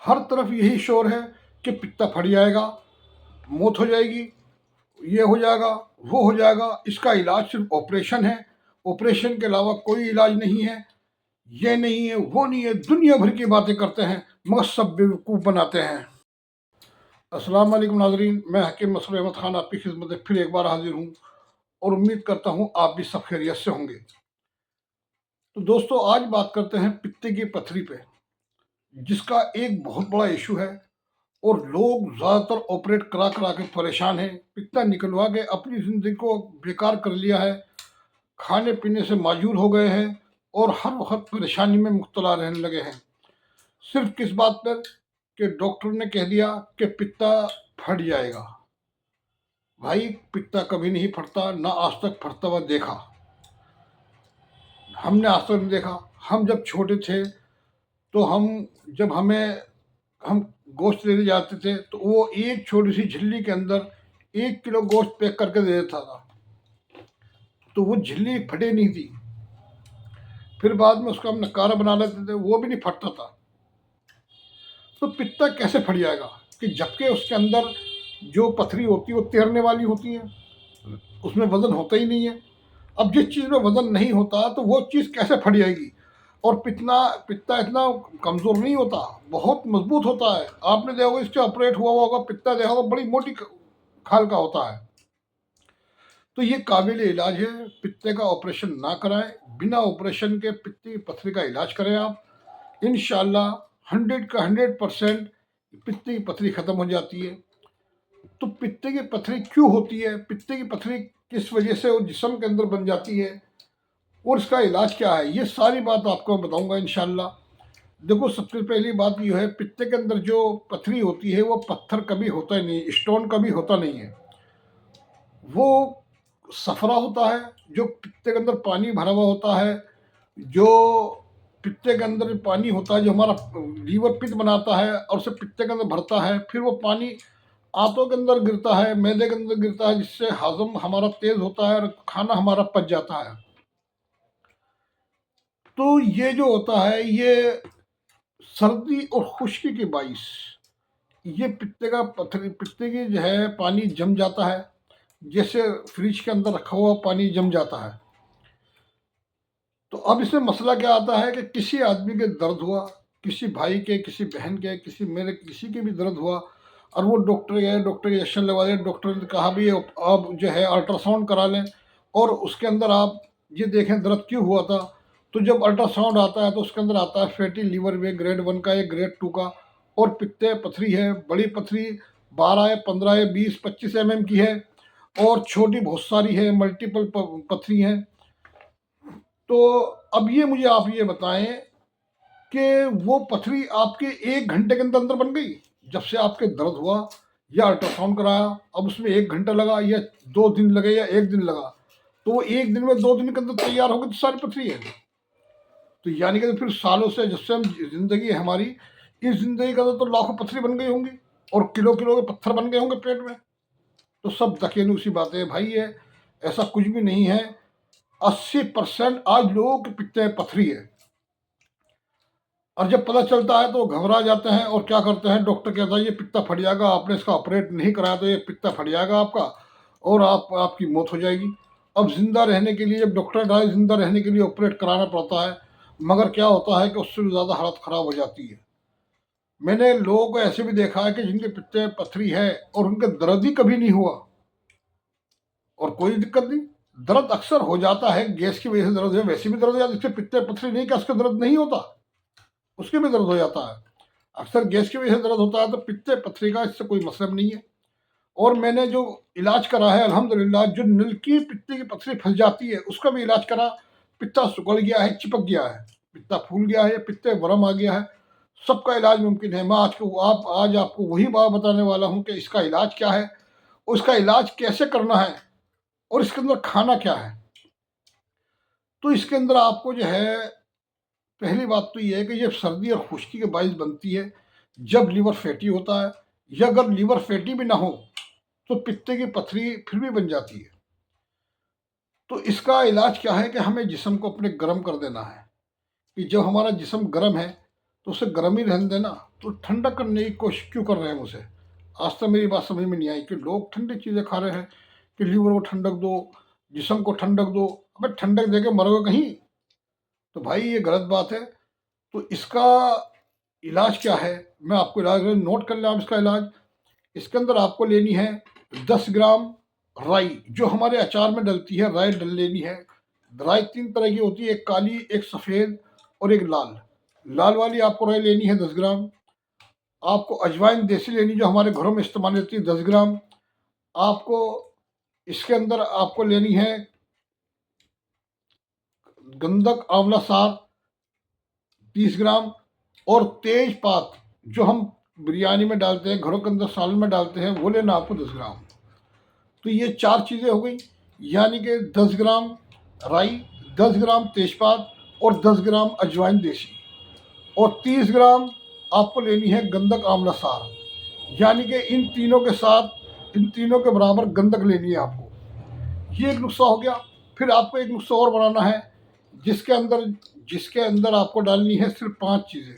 हर तरफ यही शोर है कि पित्ता फट जाएगा, मौत हो जाएगी, ये हो जाएगा, वो हो जाएगा, इसका इलाज सिर्फ ऑपरेशन है, ऑपरेशन के अलावा कोई इलाज नहीं है, ये नहीं है, वो नहीं है, दुनिया भर की बातें करते हैं मगर सब बेवकूफ़ बनाते हैं। अस्सलाम वालेकुम नाज़रीन, मैं हकीम मसरूर अहमद ख़ान आपकी खिदमत में फिर एक बार हाजिर हूँ और उम्मीद करता हूँ आप भी सब खैरियत से होंगे। तो दोस्तों, आज बात करते हैं पित्ते की पथरी पे, जिसका एक बहुत बड़ा इशू है और लोग ज़्यादातर ऑपरेट करा करा के परेशान हैं। पित्ता निकलवा के अपनी ज़िंदगी को बेकार कर लिया है, खाने पीने से माजूर हो गए हैं और हर वक्त परेशानी में मुब्तला रहने लगे हैं। सिर्फ किस बात पर कि डॉक्टर ने कह दिया कि पित्ता फट जाएगा। भाई, पित्ता कभी नहीं फटता, ना आज तक फटता हुआ देखा। हमने आज तक नहीं देखा। हम जब छोटे थे तो जब हम गोश्त लेने जाते थे तो वो एक छोटी सी झिल्ली के अंदर 1 किलो गोश्त पैक करके दे देता था, तो वो झिल्ली फटे नहीं थी। फिर बाद में उसका हम नकारा बना लेते थे, वो भी नहीं फटता था। तो पित्ता कैसे फट जाएगा कि जबकि उसके अंदर जो पथरी होती है वो तैरने वाली होती है, उसमें वजन होता ही नहीं है। अब जिस चीज़ में वजन नहीं होता तो वो चीज़ कैसे फट जाएगी। और पित्ता इतना कमज़ोर नहीं होता, बहुत मजबूत होता है। आपने देखा होगा, इससे ऑपरेट हुआ होगा पित्ता, देखा होगा बड़ी मोटी खाल का होता है। तो ये काबिल इलाज है, पित्ते का ऑपरेशन ना कराएं, बिना ऑपरेशन के पित्ते की पथरी का इलाज करें आप, इंशाल्लाह 100% पित्ते की पथरी खत्म हो जाती है। तो पित्ते की पथरी क्यों होती है, पित्ते की पथरी किस वजह से वो जिस्म के अंदर बन जाती है और इसका इलाज क्या है, ये सारी बात आपको मैं बताऊंगा इंशाल्लाह। देखो, सबसे पहली बात ये है, पित्ते के अंदर जो पथरी होती है वो पत्थर कभी होता ही नहीं, स्टोन कभी होता नहीं है। वो सफरा होता है, जो पित्ते के अंदर पानी भरा हुआ होता है। जो पित्ते के अंदर पानी होता है, जो हमारा लीवर पित्त बनाता है और उसे पित्ते के अंदर भरता है, फिर वो पानी आंतों के अंदर गिरता है, मैदे के अंदर गिरता है, जिससे हजम हमारा तेज होता है और खाना हमारा पच जाता है। तो ये जो होता है, ये सर्दी और खुश्की के बाइस ये पित्ते की जो है पानी जम जाता है, जैसे फ्रिज के अंदर रखा हुआ पानी जम जाता है। तो अब इसमें मसला क्या आता है कि किसी आदमी के दर्द हुआ, किसी भाई के, किसी बहन के, किसी के भी दर्द हुआ और वो डॉक्टर गए, डॉक्टर इंजेक्शन लगवा दिया, डॉक्टर ने कहा भी आप जो है अल्ट्रासाउंड करा लें और उसके अंदर आप ये देखें दर्द क्यों हुआ था। तो जब अल्ट्रासाउंड आता है तो उसके अंदर आता है फैटी लीवर वे ग्रेड 1 का या ग्रेड 2 का, और पित्ते पथरी है, बड़ी पथरी 12 है, 15 है, 20-25 mm की है, और छोटी बहुत सारी है, मल्टीपल पथरी है। तो अब ये मुझे आप ये बताएं कि वो पथरी आपके 1 घंटे के अंदर अंदर बन गई, जब से आपके दर्द हुआ या अल्ट्रासाउंड कराया, अब उसमें 1 घंटा लगा या 2 दिन लगे या 1 दिन लगा, तो वो 1 दिन में 2 दिन के अंदर तैयार हो गई तो सारी पथरी है। तो यानी कि फिर सालों से जब से हम जिंदगी है हमारी, इस जिंदगी के अंदर तो लाखों पथरी बन गई होंगी और किलो किलो के पत्थर बन गए होंगे पेट में। तो सब दकियानूसी बातें हैं भाई, ये ऐसा कुछ भी नहीं है। 80% आज लोगों के पित्ते में पथरी है, और जब पता चलता है तो घबरा जाते हैं और क्या करते हैं, डॉक्टर कहता है ये पित्ता फट जाएगा, आपने इसका ऑपरेट नहीं कराया तो ये पित्ता फट जाएगा आपका और आपकी मौत हो जाएगी। अब जिंदा रहने के लिए, जब डॉक्टर डाले जिंदा रहने के लिए ऑपरेट कराना पड़ता है, मगर क्या होता है कि उससे भी ज़्यादा हालत ख़राब हो जाती है। मैंने लोगों को ऐसे भी देखा है कि जिनके पित्ते में पथरी है और उनके दर्द ही कभी नहीं हुआ और कोई दिक्कत नहीं। दर्द अक्सर हो जाता है, गैस की वजह से दर्द है, वैसे भी दर्द हो जाता है, जिसके पित्ते में पथरी नहीं, क्या उसका दर्द नहीं होता, उसके भी दर्द हो जाता है। अक्सर गैस की वजह से दर्द होता है, तो पित्ते पथरी का इससे कोई मतलब नहीं है। और मैंने जो इलाज करा है अल्हम्दुलिल्लाह, जो नलकी पित्ते की पथरी फंस जाती है उसका भी इलाज करा। पित्ता सुखड़ गया है, चिपक गया है, पित्ता फूल गया है, पित्ते वर्म आ गया है, सबका इलाज मुमकिन है। मैं आज आपको वही बात बताने वाला हूँ कि इसका इलाज क्या है, उसका इलाज कैसे करना है और इसके अंदर खाना क्या है। तो इसके अंदर आपको जो है, पहली बात तो ये है कि ये सर्दी और खुश्की के बायस बनती है जब लीवर फैटी होता है, या अगर लीवर फैटी भी ना हो तो पित्ते की पथरी फिर भी बन जाती है। तो इसका इलाज क्या है कि हमें जिस्म को अपने गर्म कर देना है, कि जब हमारा जिस्म गर्म है तो उसे गर्म ही रहने देना। तो ठंडक करने की कोशिश क्यों कर रहे हैं मुझसे? आज तक मेरी बात समझ में नहीं आई कि लोग ठंडी चीज़ें खा रहे हैं कि लीवर को ठंडक दो, जिस्म को ठंडक दो। अबे ठंडक दे के मरोगे कहीं? तो भाई ये गलत बात है। तो इसका इलाज क्या है? मैं आपको इलाज नोट कर लें आप इसका इलाज। इसके अंदर आपको लेनी है 10 ग्राम राई, जो हमारे अचार में डलती है, राई डल लेनी है। राई 3 तरह की होती है, एक काली, एक सफ़ेद और एक लाल। लाल वाली आपको राई लेनी है 10 ग्राम। आपको अजवाइन देसी लेनी, जो हमारे घरों में इस्तेमाल होती है, 10 ग्राम। आपको इसके अंदर आपको लेनी है गंधक आंवला सार 30 ग्राम, और तेज पात, जो हम बिरयानी में डालते हैं, घरों के अंदर सालन में डालते हैं, वो लेना आपको 10 ग्राम। तो ये 4 चीज़ें हो गई, यानी कि 10 ग्राम राई, 10 ग्राम तेजपात और 10 ग्राम अजवाइन देसी, और 30 ग्राम आपको लेनी है गंधक आंवला सार। यानी कि इन तीनों के साथ, इन तीनों के बराबर गंधक लेनी है आपको। ये एक नुस्खा हो गया। फिर आपको एक नुस्खा और बनाना है, जिसके अंदर आपको डालनी है सिर्फ 5 चीज़ें।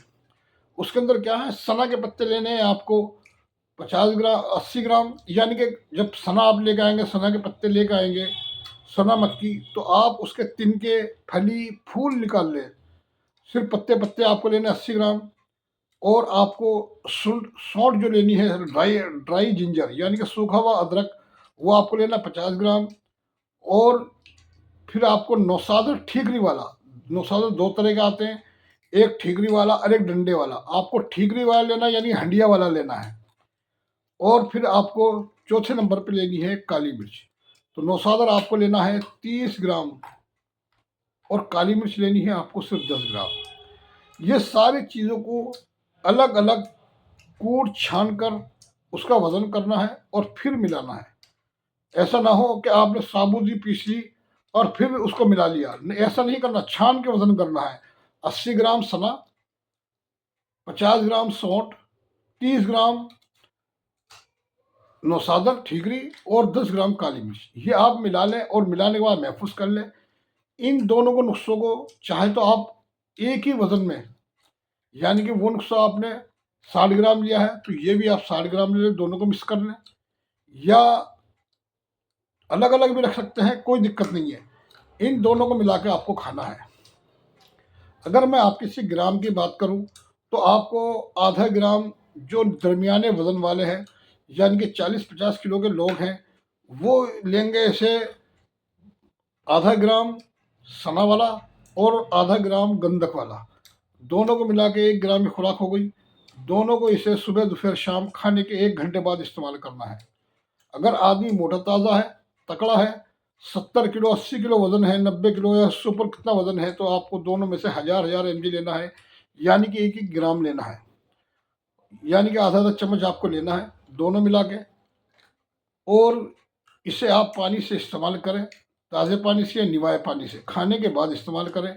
उसके अंदर क्या है, सना के पत्ते लेने हैं आपको 50 ग्राम, 80 ग्राम। यानी कि जब सना आप लेके आएंगे, सना के पत्ते लेके आएंगे, सना मक्की, तो आप उसके तिनके, फली, फूल निकाल लें। सिर्फ पत्ते पत्ते आपको लेने 80 ग्राम। और आपको सौंठ जो लेनी है, ड्राई ड्राई जिंजर, यानी कि सूखा हुआ अदरक, वो आपको लेना 50 ग्राम। और फिर आपको नौसादर ठीकरी वाला, नौसादर 2 तरह के आते हैं, एक ठीकरी वाला और एक डंडे वाला। आपको ठीकरी वाला लेना, यानी हंडिया वाला लेना है। और फिर आपको चौथे नंबर पे लेनी है काली मिर्च। तो नौसादर आपको लेना है 30 ग्राम, और काली मिर्च लेनी है आपको सिर्फ 10 ग्राम। ये सारी चीज़ों को अलग अलग कूट छान कर उसका वज़न करना है और फिर मिलाना है। ऐसा ना हो कि आपने साबुत ही पीस ली और फिर उसको मिला लिया। ऐसा नहीं करना, छान के वज़न करना है। 80 ग्राम सना, 50 ग्राम सौंठ, 30 ग्राम नौसादर ठीकरी और 10 ग्राम काली मिर्च, ये आप मिला लें। और मिलाने के बाद महफूज कर लें। इन दोनों को नुस्खों को चाहे तो आप एक ही वज़न में, यानी कि वो नुस्खा आपने 60 ग्राम लिया है, तो ये भी आप 60 ग्राम ले लें, दोनों को मिक्स कर लें। या अलग अलग भी रख सकते हैं, कोई दिक्कत नहीं है। इन दोनों को मिला के आपको खाना है। अगर मैं आपके किसी ग्राम की बात करूं, तो आपको आधा ग्राम, जो दरमियाने वज़न वाले हैं, यानी कि 40-50 किलो के लोग हैं, वो लेंगे ऐसे आधा ग्राम सना वाला और आधा ग्राम गंधक वाला। दोनों को मिला के 1 ग्राम की खुराक हो गई। दोनों को इसे सुबह, दोपहर, शाम खाने के 1 घंटे बाद इस्तेमाल करना है। अगर आदमी मोटा ताज़ा है, तकड़ा है, 70 किलो, 80 किलो वज़न है, 90 किलो या उससे ऊपर कितना वज़न है, तो आपको दोनों में से 1000 mg लेना है, यानी कि 1-1 ग्राम लेना है। यानी कि आधा-आधा चम्मच आपको लेना है, दोनों मिला के। और इसे आप पानी से इस्तेमाल करें, ताज़े पानी से या निवाए पानी से, खाने के बाद इस्तेमाल करें।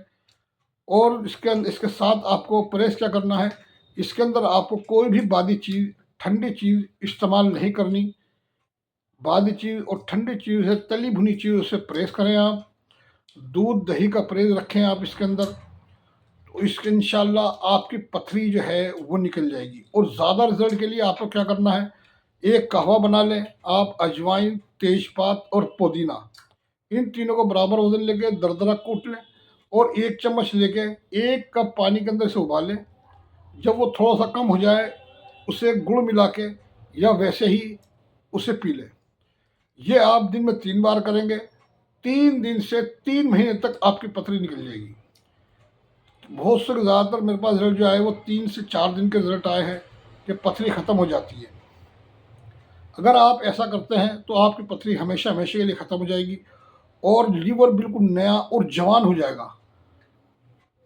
और इसके साथ आपको परहेज़ क्या करना है, इसके अंदर आपको कोई भी बादी चीज़, ठंडी चीज़ इस्तेमाल नहीं करनी। बादी चीज़ और ठंडी चीज़ है, तली भुनी चीज़ों से परहेज़ करें आप। दूध, दही का परहेज़ रखें आप इसके अंदर, तो इसके इंशाल्लाह आपकी पथरी जो है वो निकल जाएगी। और ज़्यादा रिज़ल्ट के लिए आपको क्या करना है, एक कहवा बना लें आप, अजवाइन, तेज़पात और पुदीना, इन तीनों को बराबर वज़न लेके दरदरा कूट लें, और 1 चम्मच लेके 1 कप पानी के अंदर इसे उबालें। जब वो थोड़ा-सा कम हो जाए, उसे गुड़ मिला के या वैसे ही उसे पी लें। ये आप दिन में 3 बार करेंगे, 3 दिन से 3 महीने तक आपकी पथरी निकल जाएगी। बहुत से ज़्यादातर मेरे पास रिज़ल्ट जो आए वो 3 से 4 दिन के रिज़ल्ट आए हैं कि पथरी ख़त्म हो जाती है। अगर आप ऐसा करते हैं तो आपकी पथरी हमेशा हमेशा के लिए ख़त्म हो जाएगी, और लीवर बिल्कुल नया और जवान हो जाएगा।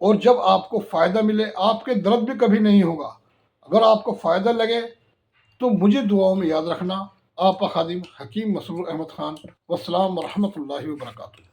और जब आपको फ़ायदा मिले, आपके दर्द भी कभी नहीं होगा। अगर आपको फ़ायदा लगे तो मुझे दुआओं में याद रखना। आपका खादिम हकीम मसरूर अहमद ख़ान। वस्सलाम व रहमतुल्लाहि व बरकातुहू।